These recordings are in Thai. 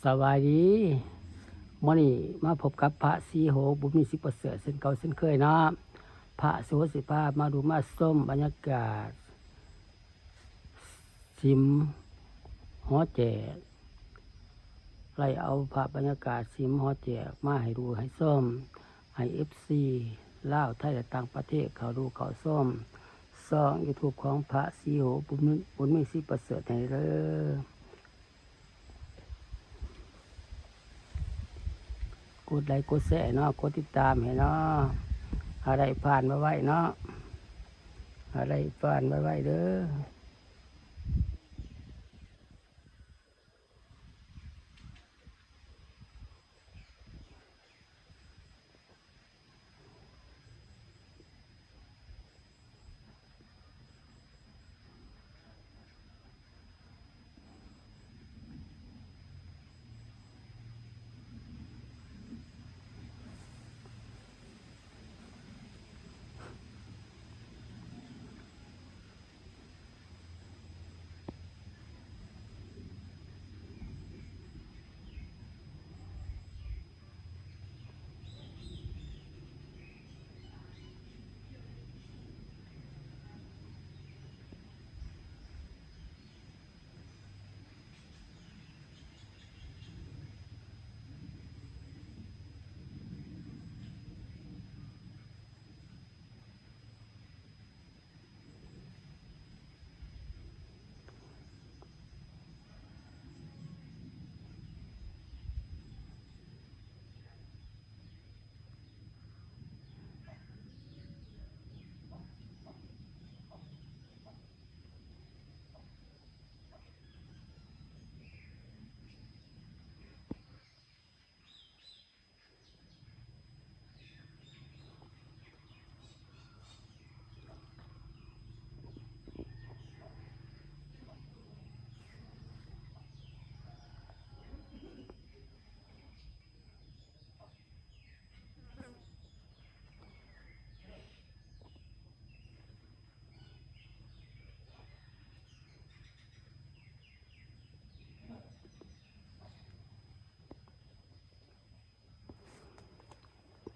สวัสดีมื้อนี้มาพบกับพระสีโหบุญมีสิประเสริฐเช่นเก่าเช่นเคยเนาะพระสิโหสิพามาดูมาส้มบรรยากาศสิมหอแจกไล่เอาภาพบรรยากาศสิมหอแจกมาให้ดูให้ส้มให้ FC ลาวไทยและต่างประเทศเขาดูเขาส้มช่อง YouTube ของพระสีโหบุญมีสิประเสริฐให้เด้อกดไลค์กดแชร์เนาะกดติดตามให้เนาะอะไรผ่านมาไว้เนาะอะไรผ่านมาไว้เด้อ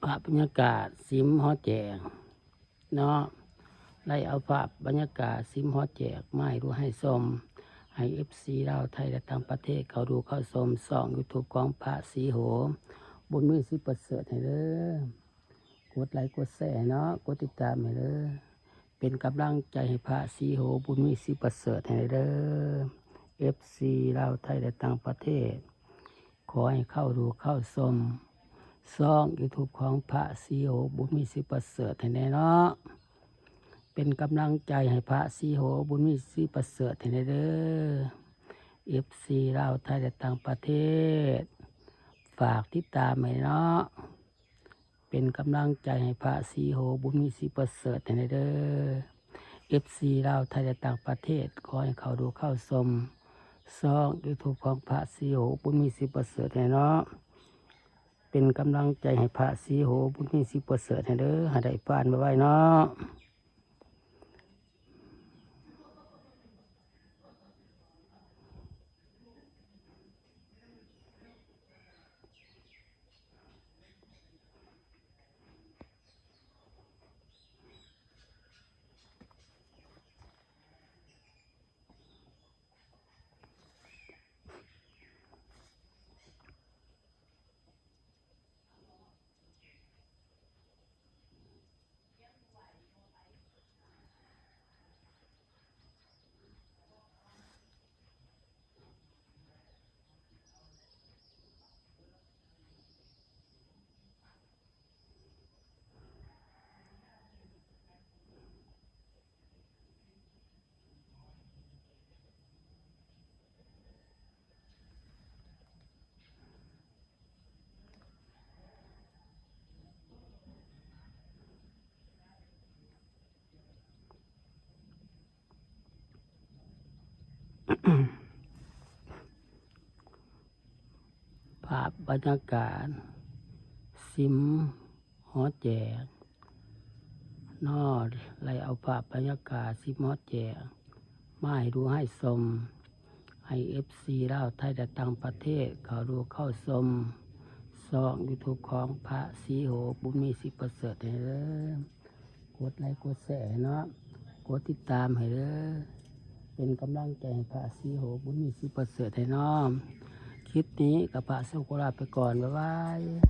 ภาพบรรยากาศสิมหอแจกเนาะไล่เอาภาพบรรยากาศสิมหอแจกมาให้ดูให้ชมให้ FC ลาวไทยและต่างประเทศเขาดูเขาชมช่อง YouTube ของพระสีโหบุญมีสิประเสริฐให้เด้อกดไลค์กดแชร์เนาะกดติดตามให้เด้อเป็นกำลังใจให้พระสีโหบุญมีสิประเสริฐให้เด้อ FC ลาวไทยและต่างประเทศขอให้เข้าดูเข้าชมช่อง YouTube ของพระสีโหบุญมีสิประเสริฐให้แน่เนาะเป็นกำลังใจให้พระสีโหบุญมีสิประเสริฐให้แน่เด้อ FC ลาวไทยและต่างประเทศฝากติดตามให้เนาะเป็นกำลังใจให้พระสีโหบุญมีสิประเสริฐให้แน่เด้อ FC ลาวไทยและต่างประเทศขอให้เข้าดูเข้าชมช่อง YouTube ของพระสีโหบุญมีสิประเสริฐให้เนาะเป็นกำลังใจให้พระสีโหบุญมีสิประเสริฐให้เด้อให้ได้ผ่านมาไว้เนาะภาพบรรยากาศสิมหอแจกนอไล่เอาภาพบรรยากาศสิมหอแจกมาให้ดูให้ชม ให้เอฟซีลาวไทยและต่างประเทศเขาดูเข้าชมซองยูทูบของพระศรีโหบุญมีสิบประเสริฐให้เด้อกดไลค์กดแชร์เนาะกดติดตามให้เด้อเป็นกำลังใจให้พระศรีโหบุญมีสิบประเสริฐให้น้อมคลิปนี้กับพระสุโขลาภไปก่อนบ๊ายบาย